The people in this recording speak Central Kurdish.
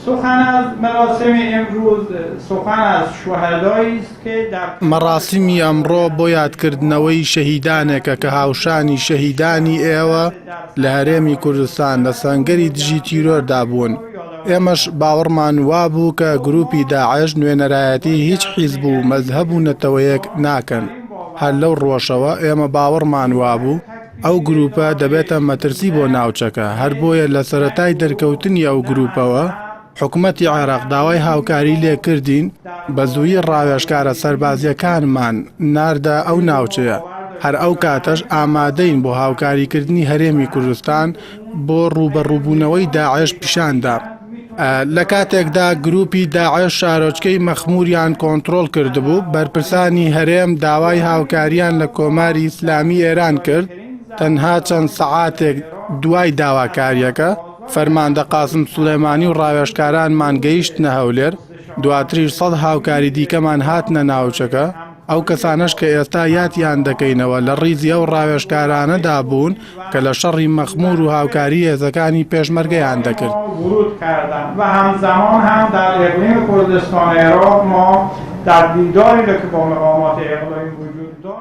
سخن از مراسم امروز سخن از شهدایی است که در مەڕاسیمی ئەمڕۆ بۆ یادکردنەوەی شەهیدانێکە کە هاوشانی شەهیدانی ئێوە لە هەرێمی کوردستان لە سەنگەری دژی تیرۆردا بوون. ئێمەش باوەڕمان وابوو کە گروپی داعش نوێنەرایەتی هیچ حیزب و مەذهب و نەتەوەیەک ناکەن. هەر لەو ڕۆژەوە ئێمە باوەڕمان وابوو ئەو گروپە دەبێتە مەترسی بۆ ناوچەکە. هەر بۆیە لە سەرەتای دەرکەوتنی ئەو گروپەوە حکوومەتی عێراق داوای هاوکاری لێ کردین بە زووی ڕاوێژکارە سەربازیەکانمان ناردە ئەو ناوچەیە. هەر ئەو کاتەش ئامادەین بۆ هاوکاریکردنی هەرێمی کوردستان بۆ ڕوبەڕووبوونەوەی داعش پیشاندا. لە کاتێکدا گروپی داعش شارۆچکەی مەخموریان کۆنتڕۆڵ کردبوو، بەرپرسانی هەرێم داوای هاوکاریان لە کۆماری ئیسلامی ئێران کرد. تەنها چەند سەعاتێک دوای داواکاریەکە فەرماندە قاسم سولێمانی و ڕاوێژکارانمان گەیشتنە هەولێر. دواتریش 100 هاوکاری دیکەمان هاتنە ناوچەکە. ئەو کەسانش کە ئێستا یاتیان دەکەینەوە لە ڕیزی ئەو ڕاوێژکارانەدا بوون کە لە شەڕی مەخمور و هاوکاری هێزەکانی پێشمەرگەیان دەکرد. ورود کردن و همزمان هم در اقلیم کردستان عراق ما در دیداری که با مقامات اقلیمی وجود داشت